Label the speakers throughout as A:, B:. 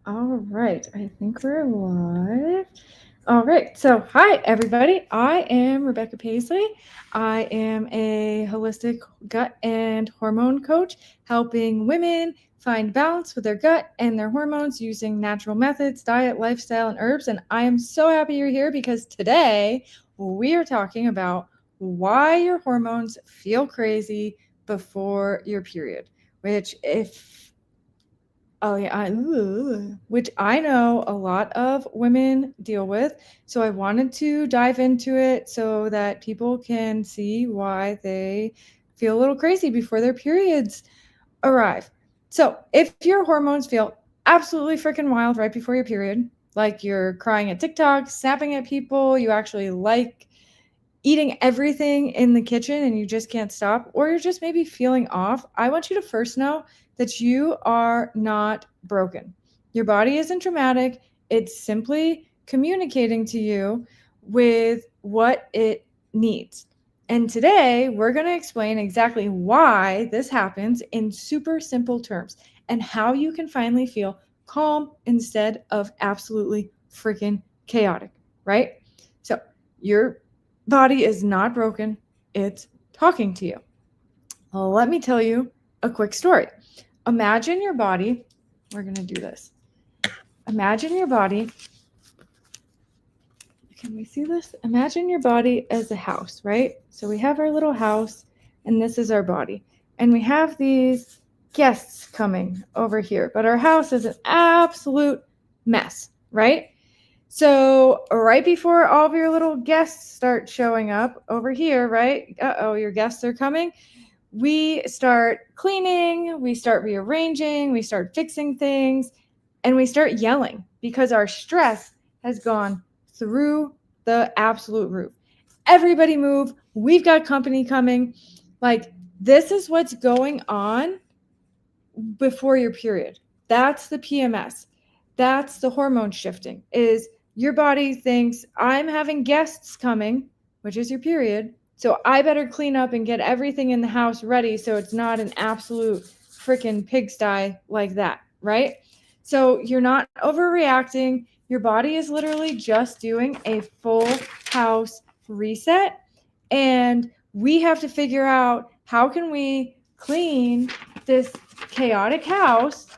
A: All right, I think we're live. All right, so hi everybody. I am Rebecca Paisley. I am a holistic gut and hormone coach, helping women find balance with their gut and their hormones using natural methods, diet, lifestyle, and herbs. And I am so happy you're here because today we are talking about why your hormones feel crazy before your period, which if Oh yeah, which I know a lot of women deal with. So I wanted to dive into it so that people can see why they feel a little crazy before their periods arrive. So if your hormones feel absolutely freaking wild right before your period, like you're crying at TikTok, snapping at people, you actually like eating everything in the kitchen and you just can't stop, or you're just maybe feeling off, I want you to first know that you are not broken. Your body isn't traumatic. It's simply communicating to you with what it needs. And today, we're going to explain exactly why this happens in super simple terms and how you can finally feel calm instead of absolutely freaking chaotic, right? So, your body is not broken, it's talking to you. Well, let me tell you a quick story. Imagine your body, we're going to do this. Imagine your body, can we see this? Imagine your body as a house, right? So we have our little house, and this is our body. And we have these guests coming over here, but our house is an absolute mess, right? So right before all of your little guests start showing up over here, right? Your guests are coming. We start cleaning, we start rearranging, we start fixing things, and we start yelling because our stress has gone through the absolute roof. Everybody move. We've got company coming. Like, this is what's going on before your period. That's the PMS. That's the hormone shifting. Is your body thinks I'm having guests coming, which is your period. So I better clean up and get everything in the house ready so it's not an absolute freaking pigsty like that, right? So you're not overreacting. Your body is literally just doing a full house reset, and we have to figure out how can we clean this chaotic house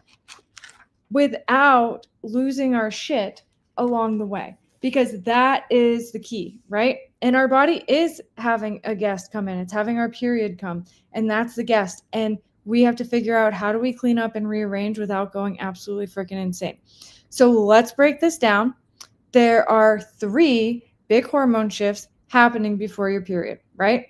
A: without losing our shit along the way, because that is the key, right? And our body is having a guest come in, it's having our period come, and that's the guest. And we have to figure out how do we clean up and rearrange without going absolutely freaking insane. So let's break this down. There are 3 big hormone shifts happening before your period, right?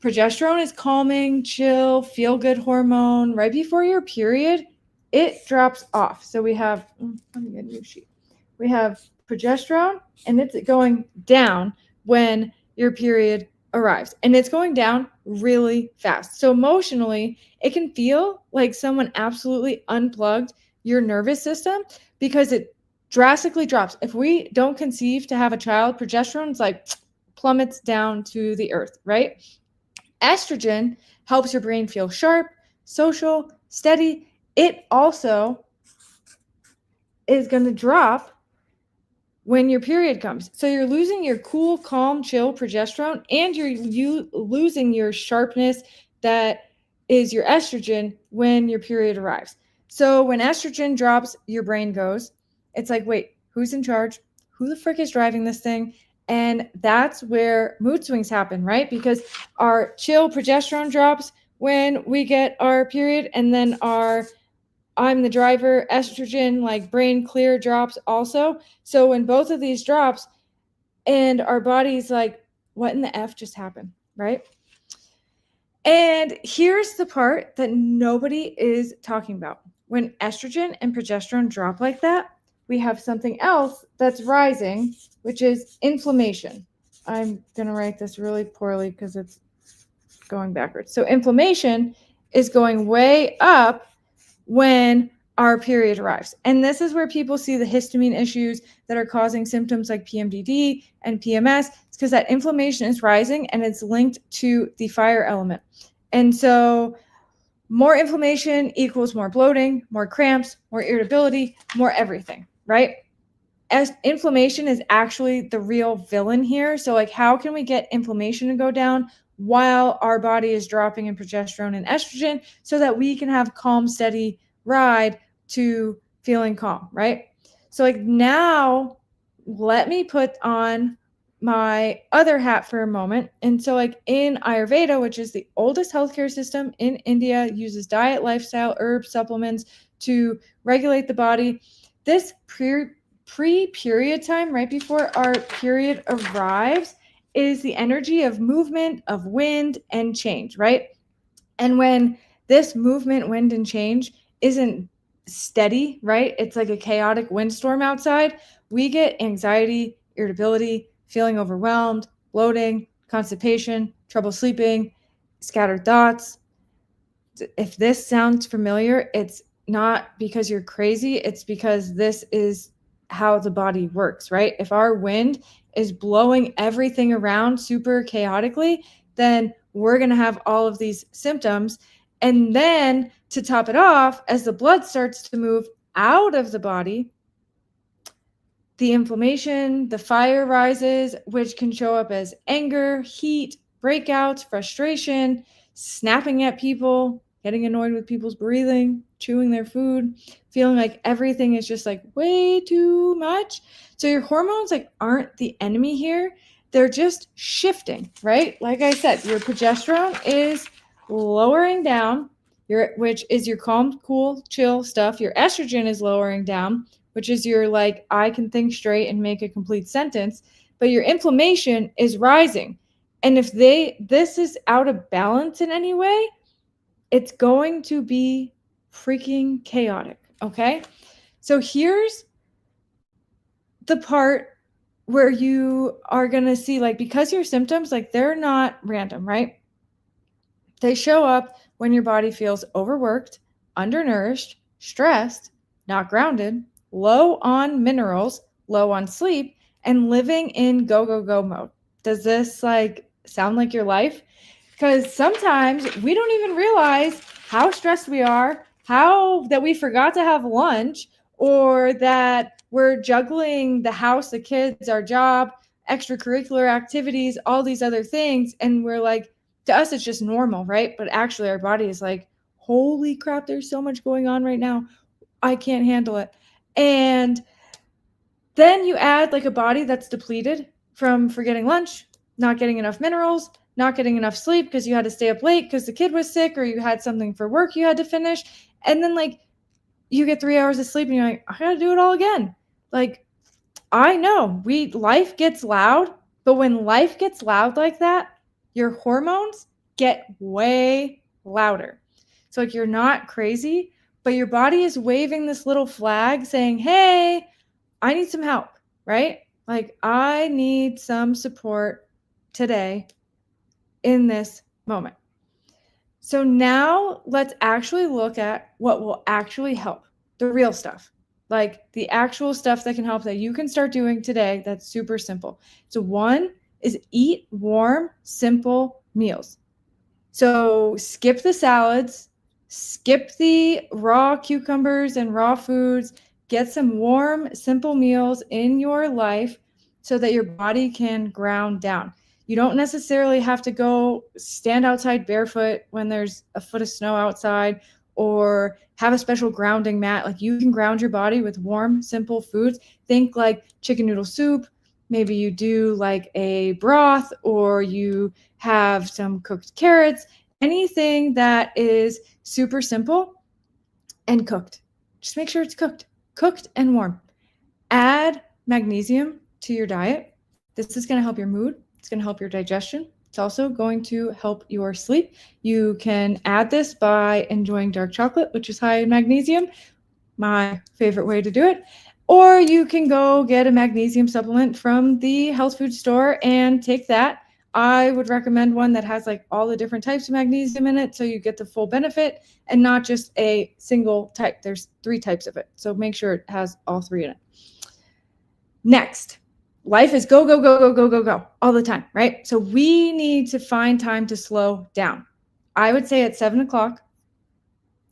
A: Progesterone is calming, chill, feel good hormone. Right before your period, it drops off. So we have, let me get a new sheet. We have progesterone, and it's going down when your period arrives. And it's going down really fast. So emotionally, it can feel like someone absolutely unplugged your nervous system because it drastically drops. If we don't conceive to have a child, progesterone is like plummets down to the earth, right? Estrogen helps your brain feel sharp, social, steady. It also is going to drop when your period comes. So you're losing your cool, calm, chill progesterone, and you're losing your sharpness that is your estrogen when your period arrives. So when estrogen drops, your brain goes, it's like, wait, who's in charge? Who the frick is driving this thing? And that's where mood swings happen, right? Because our chill progesterone drops when we get our period, and then our I'm the driver estrogen, like brain clear, drops also. So when both of these drops, and our body's like, what in the F just happened, right? And here's the part that nobody is talking about. When estrogen and progesterone drop like that, we have something else that's rising, which is inflammation. I'm going to write this really poorly because it's going backwards. So inflammation is going way up when our period arrives. And this is where people see the histamine issues that are causing symptoms like PMDD and PMS. It's because that inflammation is rising and it's linked to the fire element. And so more inflammation equals more bloating, more cramps, more irritability, more everything, right? As inflammation is actually the real villain here. So like, how can we get inflammation to go down while our body is dropping in progesterone and estrogen so that we can have calm, steady ride to feeling calm, right? So like, now let me put on my other hat for a moment. And so like, in Ayurveda, which is the oldest healthcare system in India, uses diet, lifestyle, herbs, supplements to regulate the body. This pre-period time, right before our period arrives, is the energy of movement, of wind and change, right? And when this movement, wind and change isn't steady, right? It's like a chaotic windstorm outside. We get anxiety, irritability, feeling overwhelmed, bloating, constipation, trouble sleeping, scattered thoughts. If this sounds familiar, it's not because you're crazy, it's because this is how the body works, right? If our wind is blowing everything around super chaotically, then we're going to have all of these symptoms. And then to top it off, as the blood starts to move out of the body, the inflammation, the fire rises, which can show up as anger, heat, breakouts, frustration, snapping at people, getting annoyed with people's breathing, chewing their food, feeling like everything is just like way too much. So your hormones like aren't the enemy here. They're just shifting, right? Like I said, your progesterone is lowering down, which is your calm, cool, chill stuff. Your estrogen is lowering down, which is your like, I can think straight and make a complete sentence, but your inflammation is rising. And if this is out of balance in any way, it's going to be freaking chaotic, okay? So here's the part where you are going to see, like, because your symptoms, like, they're not random, right? They show up when your body feels overworked, undernourished, stressed, not grounded, low on minerals, low on sleep, and living in go, go, go mode. Does this like sound like your life? Because sometimes we don't even realize how stressed we are, how that we forgot to have lunch, or that we're juggling the house, the kids, our job, extracurricular activities, all these other things. And we're like, to us, it's just normal, right? But actually, our body is like, holy crap, there's so much going on right now. I can't handle it. And then you add like a body that's depleted from forgetting lunch, not getting enough minerals, not getting enough sleep because you had to stay up late because the kid was sick or you had something for work you had to finish. And then like you get 3 hours of sleep and you're like, I gotta do it all again. Like, I know life gets loud, but when life gets loud like that, your hormones get way louder. So like, you're not crazy, but your body is waving this little flag saying, hey, I need some help, right? Like, I need some support today in this moment. So now let's actually look at what will actually help, the real stuff, like the actual stuff that can help that you can start doing today. That's super simple. So one is eat warm, simple meals. So skip the salads, skip the raw cucumbers and raw foods, get some warm, simple meals in your life so that your body can ground down. You don't necessarily have to go stand outside barefoot when there's a foot of snow outside or have a special grounding mat. Like, you can ground your body with warm, simple foods. Think like chicken noodle soup. Maybe you do like a broth, or you have some cooked carrots, anything that is super simple and cooked. Just make sure it's cooked and warm. Add magnesium to your diet. This is going to help your mood. It's going to help your digestion. It's also going to help your sleep. You can add this by enjoying dark chocolate, which is high in magnesium, my favorite way to do it. Or you can go get a magnesium supplement from the health food store and take that. I would recommend one that has like all the different types of magnesium in it, so you get the full benefit and not just a single type. There's 3 types of it, so make sure it has all 3 in it. Next, life is go, go, go, go, go, go, go all the time, right? So we need to find time to slow down. I would say at 7 o'clock,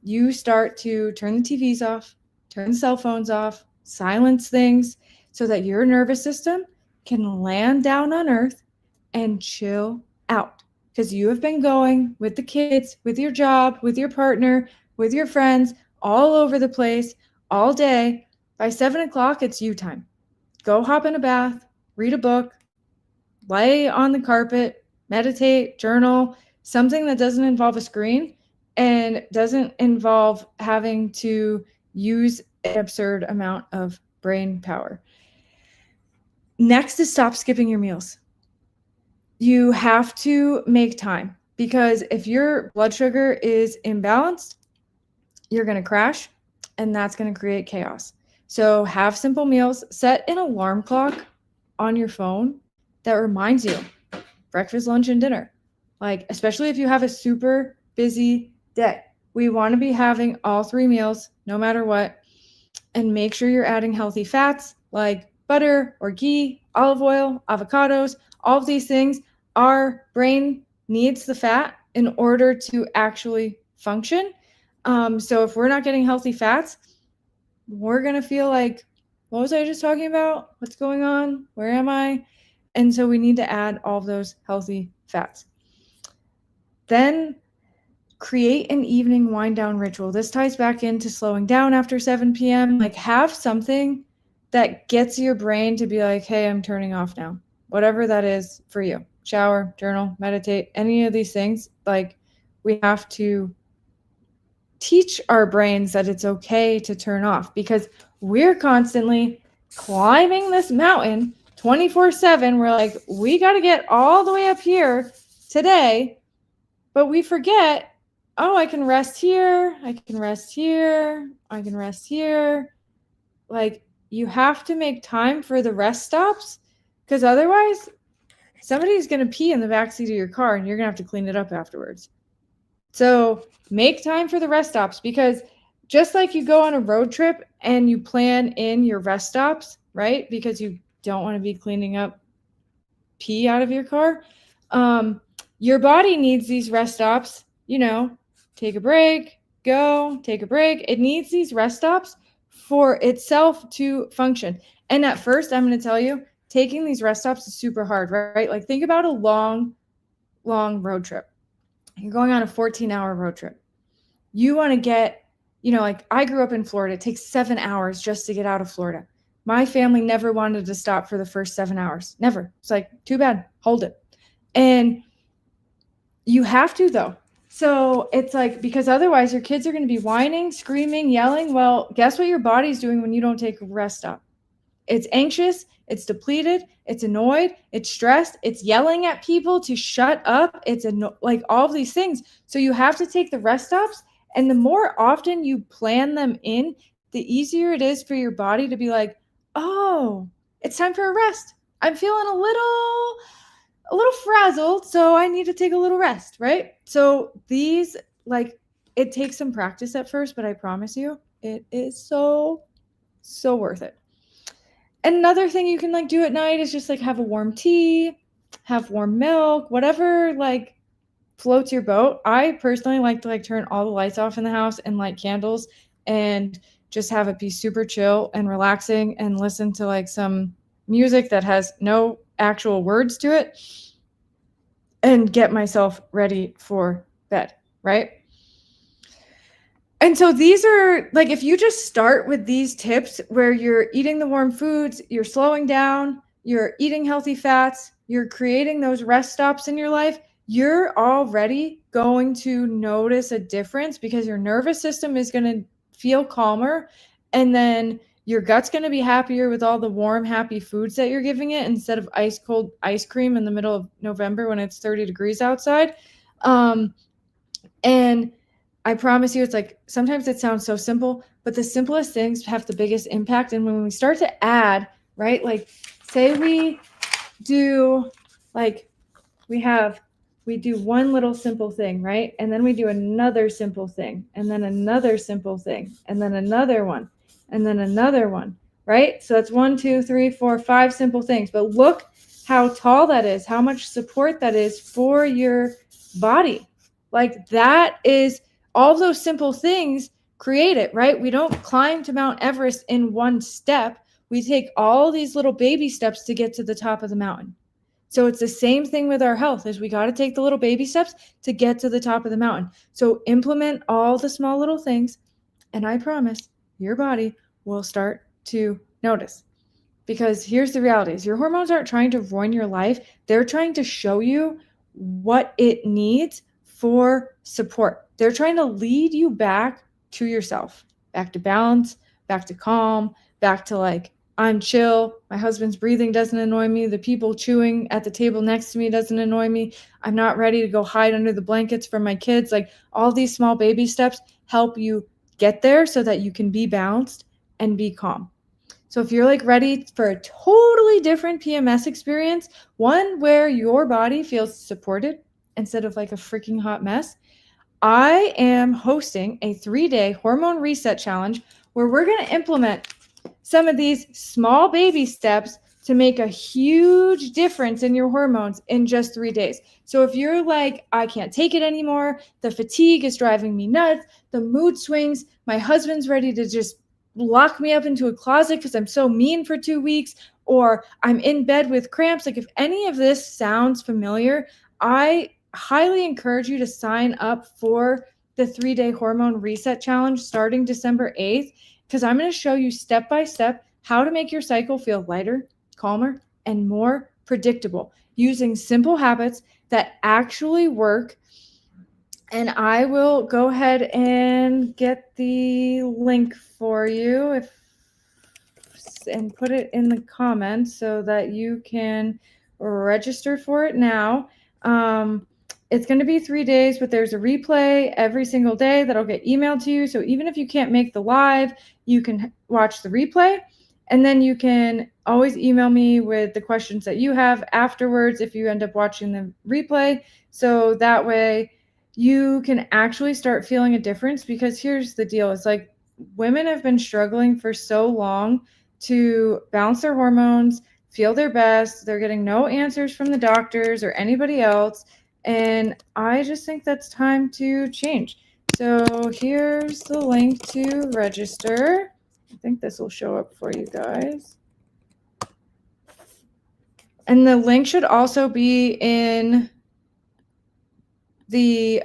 A: you start to turn the TVs off, turn the cell phones off, silence things so that your nervous system can land down on earth and chill out. Because you have been going with the kids, with your job, with your partner, with your friends, all over the place, all day. By 7 o'clock, it's you time. Go hop in a bath, read a book, lay on the carpet, meditate, journal, something that doesn't involve a screen and doesn't involve having to use an absurd amount of brain power. Next is stop skipping your meals. You have to make time, because if your blood sugar is imbalanced, you're going to crash, and that's going to create chaos. So have simple meals. Set an alarm clock on your phone that reminds you breakfast, lunch, and dinner. Like, especially if you have a super busy day, we want to be having all 3 meals no matter what. And make sure you're adding healthy fats like butter or ghee, olive oil, avocados, all of these things. Our brain needs the fat in order to actually function. So if we're not getting healthy fats, we're going to feel like, what was I just talking about? What's going on? Where am I? And so we need to add all of those healthy fats. Then create an evening wind down ritual. This ties back into slowing down after 7 p.m. Like, have something that gets your brain to be like, hey, I'm turning off now. Whatever that is for you. Shower, journal, meditate, any of these things. Like, we have to teach our brains that it's okay to turn off, because we're constantly climbing this mountain 24/7. We're like, we got to get all the way up here today, but we forget, oh, I can rest here, I can rest here, I can rest here. Like, you have to make time for the rest stops, because otherwise somebody's going to pee in the backseat of your car and you're going to have to clean it up afterwards. So make time for the rest stops, because just like you go on a road trip and you plan in your rest stops, right? Because you don't want to be cleaning up pee out of your car. Your body needs these rest stops, take a break, go, take a break. It needs these rest stops for itself to function. And at first, I'm going to tell you, taking these rest stops is super hard, right? Like, think about a long, long road trip. You're going on a 14-hour road trip. You want to get, like, I grew up in Florida. It takes 7 hours just to get out of Florida. My family never wanted to stop for the first 7 hours. Never. It's like, too bad. Hold it. And you have to, though. So it's like, because otherwise your kids are going to be whining, screaming, yelling. Well, guess what your body's doing when you don't take a rest stop? It's anxious, it's depleted, it's annoyed, it's stressed, it's yelling at people to shut up. It's like all of these things. So you have to take the rest stops. And the more often you plan them in, the easier it is for your body to be like, oh, it's time for a rest. I'm feeling a little frazzled, so I need to take a little rest, right? So these, like, it takes some practice at first, but I promise you, it is so worth it. Another thing you can, like, do at night is just, like, have a warm tea, have warm milk, whatever, like, floats your boat. I personally like to, like, turn all the lights off in the house and light candles and just have it be super chill and relaxing and listen to, like, some music that has no actual words to it and get myself ready for bed, right? And so these are, like, if you just start with these tips where you're eating the warm foods, you're slowing down, you're eating healthy fats, you're creating those rest stops in your life, you're already going to notice a difference, because your nervous system is going to feel calmer, and then your gut's going to be happier with all the warm, happy foods that you're giving it, instead of ice cold ice cream in the middle of November when it's 30 degrees outside. And I promise you, it's like, sometimes it sounds so simple, but the simplest things have the biggest impact. And when we start to add, right, like, say we do, like, we do one little simple thing, right? And then we do another simple thing, and then another simple thing, and then another one, and then another one, right? So that's 1, 2, 3, 4, 5 simple things. But look how tall that is, how much support that is for your body. Like, that is all those simple things create it, right? We don't climb to Mount Everest in one step. We take all these little baby steps to get to the top of the mountain. So it's the same thing with our health, is we got to take the little baby steps to get to the top of the mountain. So implement all the small little things, and I promise your body will start to notice. Because here's the reality, is your hormones aren't trying to ruin your life. They're trying to show you what it needs for support. They're trying to lead you back to yourself, back to balance, back to calm, back to like, I'm chill. My husband's breathing doesn't annoy me. The people chewing at the table next to me doesn't annoy me. I'm not ready to go hide under the blankets from my kids. Like, all these small baby steps help you get there so that you can be balanced and be calm. So if you're like ready for a totally different PMS experience, one where your body feels supported instead of like a freaking hot mess, I am hosting a 3-day hormone reset challenge where we're going to implement some of these small baby steps to make a huge difference in your hormones in just 3 days. So if you're like, I can't take it anymore, the fatigue is driving me nuts, the mood swings, my husband's ready to just lock me up into a closet because I'm so mean for 2 weeks, or I'm in bed with cramps. Like, if any of this sounds familiar, I highly encourage you to sign up for the 3-day hormone reset challenge starting December 8th, because I'm going to show you step by step how to make your cycle feel lighter, calmer, and more predictable using simple habits that actually work. And I will go ahead and get the link for you and put it in the comments so that you can register for it now. It's going to be 3 days, but there's a replay every single day that'll get emailed to you. So even if you can't make the live, you can watch the replay, and then you can always email me with the questions that you have afterwards if you end up watching the replay. So that way you can actually start feeling a difference. Because here's the deal. It's like, women have been struggling for so long to balance their hormones, feel their best. They're getting no answers from the doctors or anybody else. And I just think that's time to change. So here's the link to register. I think this will show up for you guys. And the link should also be in the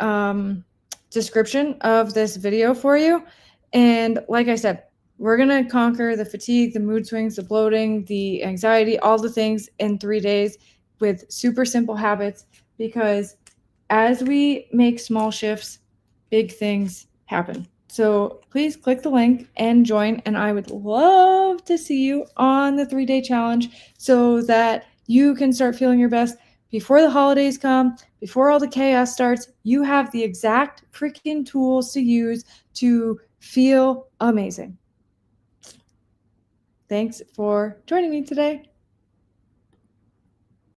A: description of this video for you. And like I said, we're going to conquer the fatigue, the mood swings, the bloating, the anxiety, all the things in 3 days with super simple habits. Because as we make small shifts, big things happen. So please click the link and join. And I would love to see you on the 3-day challenge so that you can start feeling your best before the holidays come, before all the chaos starts. You have the exact freaking tools to use to feel amazing. Thanks for joining me today.